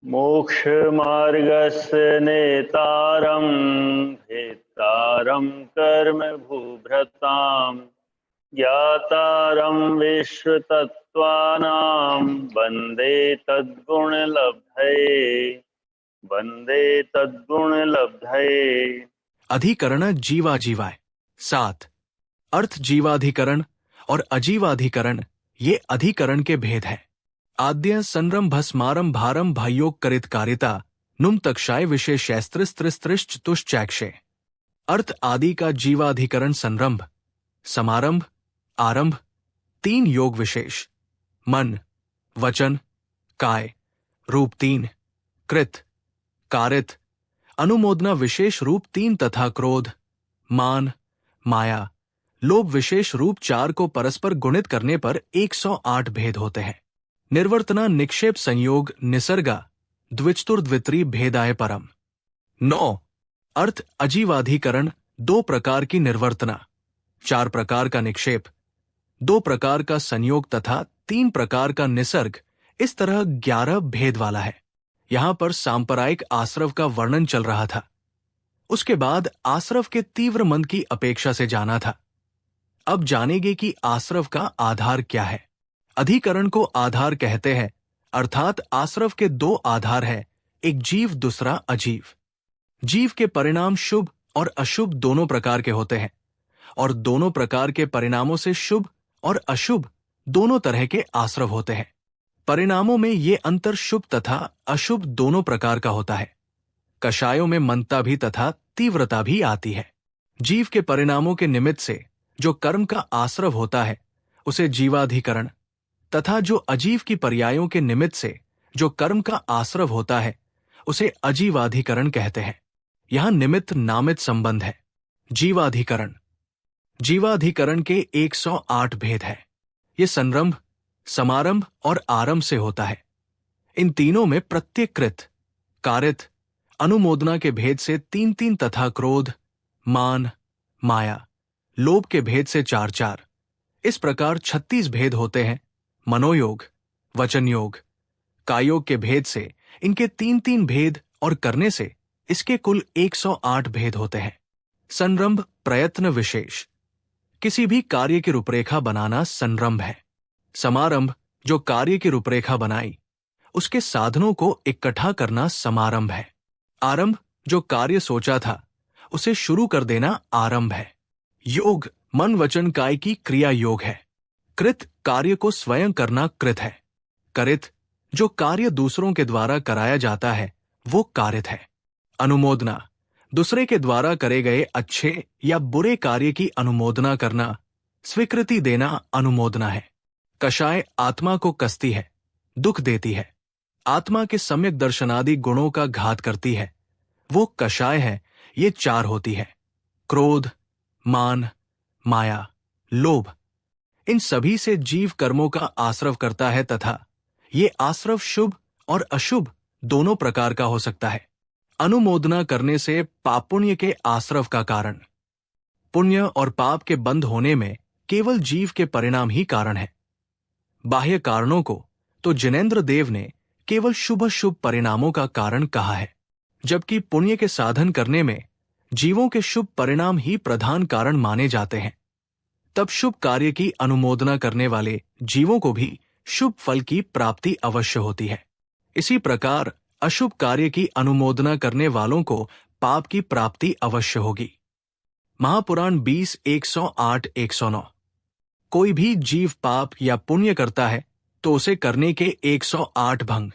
मोक्षमार्गस्य नेतारं भेत्तारं कर्म भूभृतां ज्ञातारं विश्वतत्त्वानां वन्दे तद्गुणलब्धये। अधिकरण जीवा जीवाय। 7। अर्थ जीवाधिकरण और अजीवाधिकरण ये अधिकरण के भेद हैं। आद्य संरम भस्मारम भारम भायोग करित कारिता नुम तक्षाय विशेषैस्त्रिस्त्रिस्त्रिश्चतुश्चैक्षे। अर्थ आदि का जीवाधिकरण संरंभ, समारंभ, आरंभ, 3 योग विशेष, मन, वचन, काय, रूप 3, कृत, कारित, अनुमोदना विशेष रूप 3 तथा क्रोध, मान, माया, लोभ विशेष रूप 4 को परस्पर गुणित करने पर 108 भेद होते हैं। निर्वर्तना निक्षेप संयोग निसर्गा द्विचतुर्द्वित्री भेदाय परम। 9। अर्थ अजीवाधिकरण 2 प्रकार की निर्वर्तना, 4 प्रकार का निक्षेप, 2 प्रकार का संयोग तथा 3 प्रकार का निसर्ग, इस तरह 11 भेद वाला है। यहां पर सांप्रदायिक आश्रव का वर्णन चल रहा था। उसके बाद आश्रव के तीव्र मंद की अपेक्षा से जाना था। अब जानेंगे कि आश्रव का आधार क्या है। अधिकरण को आधार कहते हैं, अर्थात आश्रव के 2 आधार है, एक जीव दूसरा अजीव। जीव के परिणाम शुभ और अशुभ दोनों प्रकार के होते हैं और दोनों प्रकार के परिणामों से शुभ और अशुभ दोनों तरह के आश्रव होते हैं। परिणामों में ये अंतर शुभ तथा अशुभ दोनों प्रकार का होता है। कषायों में मंदता भी तथा तीव्रता भी आती है। जीव के परिणामों के निमित्त से जो कर्म का आश्रव होता है उसे जीवाधिकरण तथा जो अजीव की पर्यायों के निमित्त से जो कर्म का आश्रव होता है उसे अजीवाधिकरण कहते हैं। यहां निमित्त नामित संबंध है। जीवाधिकरण। जीवाधिकरण के 108 भेद है। ये संरंभ, समारंभ और आरंभ से होता है। इन तीनों में प्रत्येक कृत, कारित, अनुमोदना के भेद से 3-3 तथा क्रोध, मान, माया, लोभ के भेद से 4-4, इस प्रकार 36 भेद होते हैं। मनोयोग, वचन योग, कायोग के भेद से इनके 3-3 भेद और करने से इसके कुल 108 भेद होते हैं। संरंभ प्रयत्न विशेष, किसी भी कार्य की रूपरेखा बनाना संरंभ है। समारंभ जो कार्य की रूपरेखा बनाई उसके साधनों को इकट्ठा करना समारंभ है। आरंभ जो कार्य सोचा था उसे शुरू कर देना आरंभ है। योग मन वचन काय की क्रिया योग है। कृत कार्य को स्वयं करना कृत है। करित जो कार्य दूसरों के द्वारा कराया जाता है वो कारित है। अनुमोदना दूसरे के द्वारा करे गए अच्छे या बुरे कार्य की अनुमोदना करना, स्वीकृति देना अनुमोदना है। कषाय आत्मा को कसती है, दुख देती है, आत्मा के सम्यक दर्शनादि गुणों का घात करती है, वो कषाय है। ये 4 होती है। क्रोध, मान, माया, लोभ, इन सभी से जीव कर्मों का आश्रव करता है तथा ये आश्रव शुभ और अशुभ दोनों प्रकार का हो सकता है। अनुमोदना करने से पाप पुण्य के आश्रव का कारण। पुण्य और पाप के बंध होने में केवल जीव के परिणाम ही कारण है। बाह्य कारणों को तो जिनेंद्र देव ने केवल शुभ शुभ परिणामों का कारण कहा है, जबकि पुण्य के साधन करने में जीवों के शुभ परिणाम ही प्रधान कारण माने जाते हैं। तब शुभ कार्य की अनुमोदना करने वाले जीवों को भी शुभ फल की प्राप्ति अवश्य होती है। इसी प्रकार अशुभ कार्य की अनुमोदना करने वालों को पाप की प्राप्ति अवश्य होगी। महापुराण 20:108-109। कोई भी जीव पाप या पुण्य करता है तो उसे करने के 108 भंग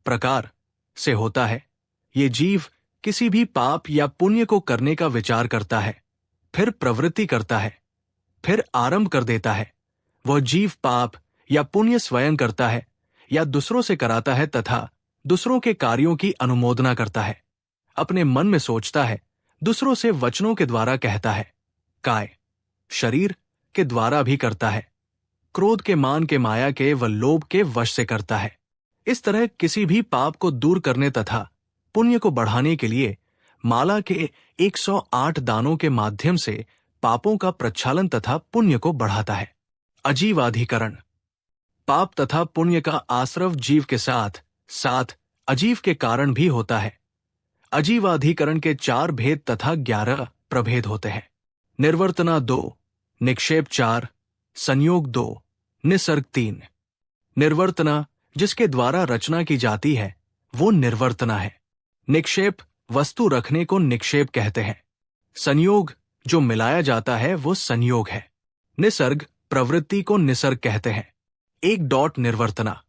प्रकार से होता है। ये जीव किसी भी पाप या पुण्य को करने का विचार करता है, फिर प्रवृत्ति करता है, फिर आरंभ कर देता है। वह जीव पाप या पुण्य स्वयं करता है या दूसरों से कराता है तथा दूसरों के कार्यों की अनुमोदना करता है। अपने मन में सोचता है, दूसरों से वचनों के द्वारा कहता है, काय, शरीर के द्वारा भी करता है, क्रोध के, मान के, माया के व लोभ के वश से करता है। इस तरह किसी भी पाप को दूर करने तथा पुण्य को बढ़ाने के लिए माला के 108 दानों के माध्यम से पापों का प्रक्षालन तथा पुण्य को बढ़ाता है। अजीवाधिकरण। पाप तथा पुण्य का आश्रव जीव के साथ साथ अजीव के कारण भी होता है। अजीवाधिकरण के 4 भेद तथा 11 प्रभेद होते हैं। निर्वर्तना 2, निक्षेप 4, संयोग 2, निसर्ग 3। निर्वर्तना जिसके द्वारा रचना की जाती है वो निर्वर्तना है। निक्षेप वस्तु रखने को निक्षेप कहते हैं। संयोग जो मिलाया जाता है वो संयोग है। निसर्ग प्रवृत्ति को निसर्ग कहते हैं। एक डॉट निर्वर्तना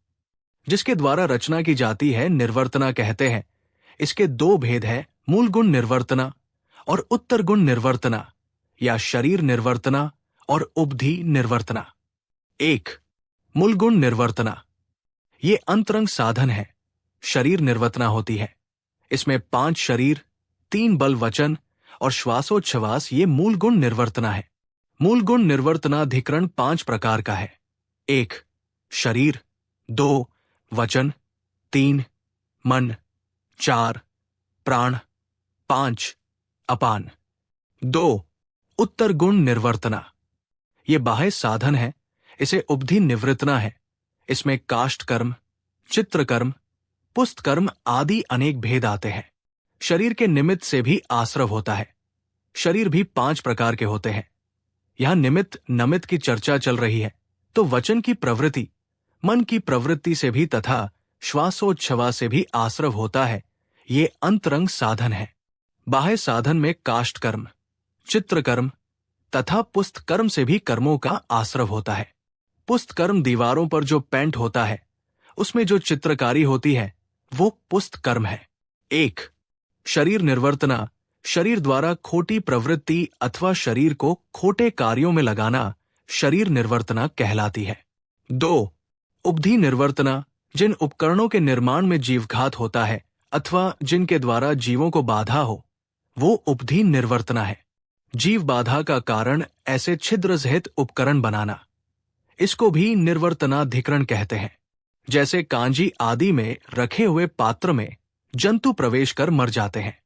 जिसके द्वारा रचना की जाती है निर्वर्तना कहते हैं। इसके 2 भेद है, मूल गुण निर्वर्तना और उत्तर गुण निर्वर्तना या शरीर निर्वर्तना और उपधि निर्वर्तना। 1. मूल गुण निर्वर्तना ये अंतरंग साधन है। शरीर निर्वर्तना होती है। इसमें 5 शरीर, 3 बल वचन और श्वासोच्छ्वास ये मूल गुण निर्वर्तना है। मूल गुण निर्वर्तनाधिकरण 5 प्रकार का है। 1. शरीर, 2. वचन, 3. मन, 4. प्राण, 5. अपान। 2. उत्तर गुण निर्वर्तना ये बाह्य साधन है। इसे उपधि निवृत्तना है। इसमें काष्ठ कर्म, चित्र कर्म, पुस्त कर्म आदि अनेक भेद आते हैं। शरीर के निमित्त से भी आश्रव होता है। शरीर भी 5 प्रकार के होते हैं। यहां निमित्त नमित्त की चर्चा चल रही है तो वचन की प्रवृत्ति, मन की प्रवृत्ति से भी तथा श्वासोच्छ्वास से भी आश्रव होता है। ये अंतरंग साधन है। बाह्य साधन में काष्ठ कर्म, चित्र कर्म तथा पुस्त कर्म से भी कर्मों का आश्रव होता है। पुस्त कर्म दीवारों पर जो पेंट होता है उसमें जो चित्रकारी होती है वो पुस्त कर्म है। 1. शरीर निर्वर्तना शरीर द्वारा खोटी प्रवृत्ति अथवा शरीर को खोटे कार्यों में लगाना शरीर निर्वर्तना कहलाती है। 2. उपधि निर्वर्तना जिन उपकरणों के निर्माण में जीवघात होता है अथवा जिनके द्वारा जीवों को बाधा हो वो उपधि निर्वर्तना है। जीव बाधा का कारण ऐसे छिद्र सहित उपकरण बनाना, इसको भी निर्वर्तनाधिकरण कहते हैं। जैसे कांजी आदि में रखे हुए पात्र में जंतु प्रवेश कर मर जाते हैं।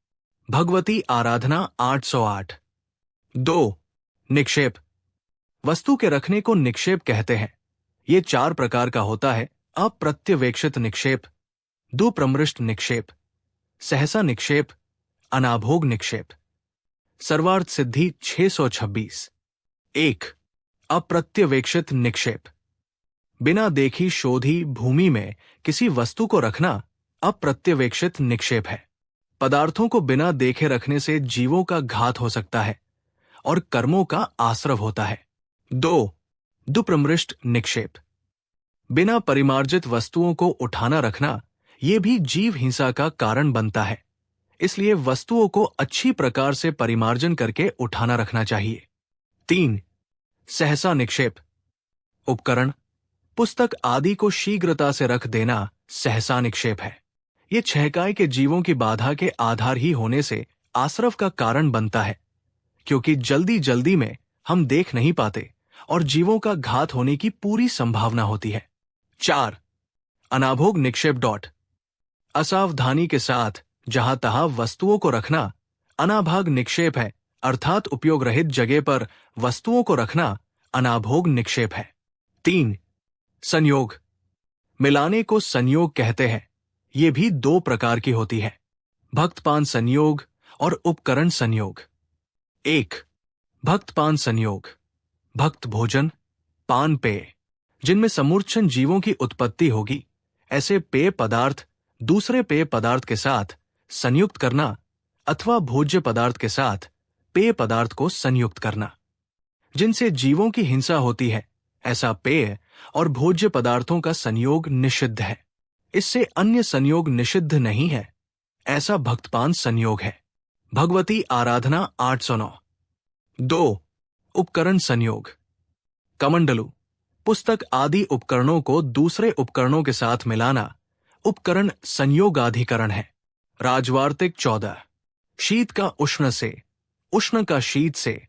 भगवती आराधना 808। 2. निक्षेप वस्तु के रखने को निक्षेप कहते हैं। ये 4 प्रकार का होता है। अप्रत्यवेक्षित निक्षेप, दुप्रमृष्ट निक्षेप, सहसा निक्षेप, अनाभोग निक्षेप। सर्वार्थ सिद्धि 626। 1. अप्रत्यवेक्षित निक्षेप बिना देखी शोधी भूमि में किसी वस्तु को रखना अप्रत्यवेक्षित निक्षेप है। पदार्थों को बिना देखे रखने से जीवों का घात हो सकता है और कर्मों का आश्रव होता है। 2. दुप्रमृष्ट निक्षेप बिना परिमार्जित वस्तुओं को उठाना रखना ये भी जीव हिंसा का कारण बनता है। इसलिए वस्तुओं को अच्छी प्रकार से परिमार्जन करके उठाना रखना चाहिए। 3. सहसा निक्षेप उपकरण, पुस्तक आदि को शीघ्रता से रख देना सहसा निक्षेप है। ये छहकाए के जीवों की बाधा के आधार ही होने से आश्रव का कारण बनता है, क्योंकि जल्दी जल्दी में हम देख नहीं पाते और जीवों का घात होने की पूरी संभावना होती है। 4. अनाभोग निक्षेप डॉट असावधानी के साथ जहां तहां वस्तुओं को रखना अनाभाग निक्षेप है, अर्थात उपयोग रहित जगह पर वस्तुओं को रखना अनाभोग निक्षेप है। 3. संयोग मिलाने को संयोग कहते हैं। ये भी 2 प्रकार की होती है, भक्तपान संयोग और उपकरण संयोग। 1. भक्तपान संयोग भक्त भोजन, पान पेय जिनमें समूर्छन जीवों की उत्पत्ति होगी, ऐसे पेय पदार्थ दूसरे पेय पदार्थ के साथ संयुक्त करना अथवा भोज्य पदार्थ के साथ पेय पदार्थ को संयुक्त करना। जिनसे जीवों की हिंसा होती है ऐसा पेय और भोज्य पदार्थों का संयोग निषिद्ध है। इससे अन्य संयोग निषिद्ध नहीं है, ऐसा भक्तपान संयोग है। भगवती आराधना 809। 2. उपकरण संयोग कमंडलू, पुस्तक आदि उपकरणों को दूसरे उपकरणों के साथ मिलाना उपकरण संयोगाधिकरण है। राजवार्तिक 14। शीत का उष्ण से, उष्ण का शीत से,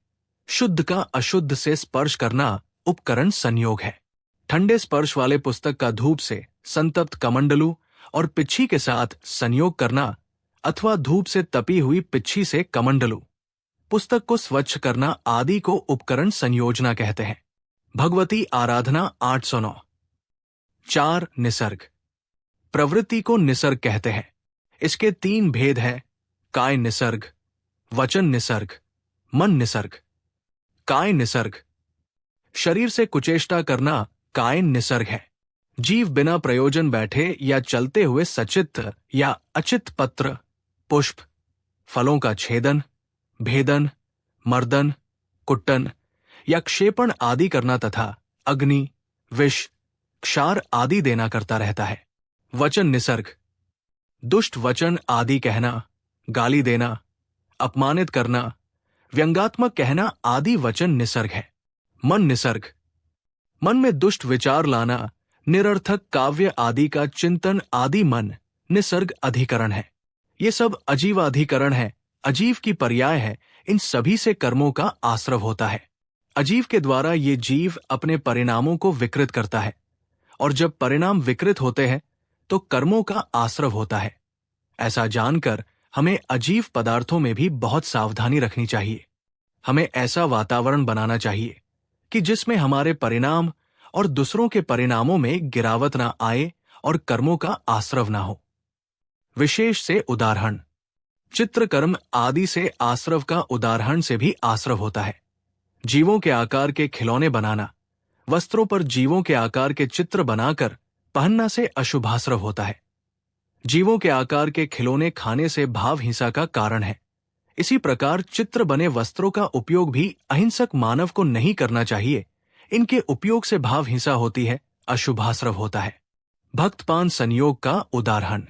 शुद्ध का अशुद्ध से स्पर्श करना उपकरण संयोग है। ठंडे स्पर्श वाले पुस्तक का धूप से संतप्त कमंडलू और पिच्छी के साथ संयोग करना अथवा धूप से तपी हुई पिच्छी से कमंडलू, पुस्तक को स्वच्छ करना आदि को उपकरण संयोजना कहते हैं। भगवती आराधना 809। 4. निसर्ग प्रवृत्ति को निसर्ग कहते हैं। इसके 3 भेद हैं: काय निसर्ग, वचन निसर्ग, मन निसर्ग। काय निसर्ग, शरीर से कुचेष्टा करना काय निसर्ग है। जीव बिना प्रयोजन बैठे या चलते हुए सचित्र या अचित पत्र, पुष्प, फलों का छेदन, भेदन, मर्दन, कुट्टन या क्षेपण आदि करना तथा अग्नि, विष, क्षार आदि देना करता रहता है। वचन निसर्ग, दुष्ट वचन आदि कहना, गाली देना, अपमानित करना, व्यंग्यात्मक कहना आदि वचन निसर्ग है। मन निसर्ग, मन में दुष्ट विचार लाना, निरर्थक काव्य आदि का चिंतन आदि मन निसर्ग अधिकरण है। ये सब अजीवाधिकरण है। अजीव की पर्याय है। इन सभी से कर्मों का आश्रव होता है। अजीव के द्वारा ये जीव अपने परिणामों को विकृत करता है, और जब परिणाम विकृत होते हैं तो कर्मों का आश्रव होता है। ऐसा जानकर हमें अजीव पदार्थों में भी बहुत सावधानी रखनी चाहिए। हमें ऐसा वातावरण बनाना चाहिए कि जिसमें हमारे परिणाम और दूसरों के परिणामों में गिरावट ना आए और कर्मों का आश्रव ना हो। विशेष से उदाहरण, चित्रकर्म आदि से आश्रव का उदाहरण से भी आश्रव होता है। जीवों के आकार के खिलौने बनाना, वस्त्रों पर जीवों के आकार के चित्र बनाकर पहनना से अशुभाश्रव होता है। जीवों के आकार के खिलौने खाने से भाव हिंसा का कारण है। इसी प्रकार चित्र बने वस्त्रों का उपयोग भी अहिंसक मानव को नहीं करना चाहिए। इनके उपयोग से भाव हिंसा होती है, अशुभाश्रव होता है। भक्तपान संयोग का उदाहरण,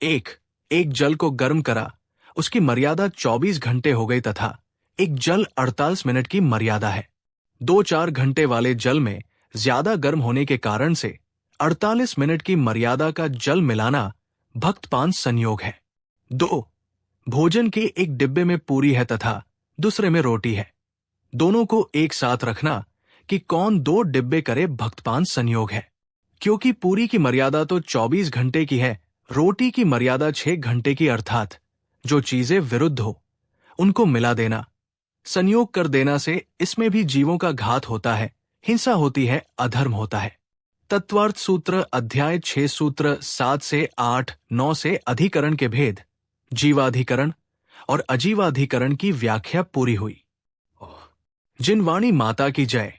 एक जल को गर्म करा, उसकी मर्यादा 24 घंटे हो गई तथा एक जल 48 मिनट की मर्यादा है। 2-4 घंटे वाले जल में ज्यादा गर्म होने के कारण से 48 मिनट की मर्यादा का जल मिलाना भक्तपान संयोग है। 2. भोजन के एक डिब्बे में पूरी है तथा दूसरे में रोटी है। दोनों को एक साथ रखना कि कौन 2 डिब्बे करे भक्तपान संयोग है। क्योंकि पूरी की मर्यादा तो 24 घंटे की है, रोटी की मर्यादा 6 घंटे की, अर्थात जो चीजें विरुद्ध हो उनको मिला देना, संयोग कर देना से इसमें भी जीवों का घात होता है, हिंसा होती है, अधर्म होता है। तत्वार्थ सूत्र अध्याय 6 सूत्र 7 से 8, 9 से अधिकरण के भेद, जीवाधिकरण और अजीवाधिकरण की व्याख्या पूरी हुई। जिनवाणी माता की जय।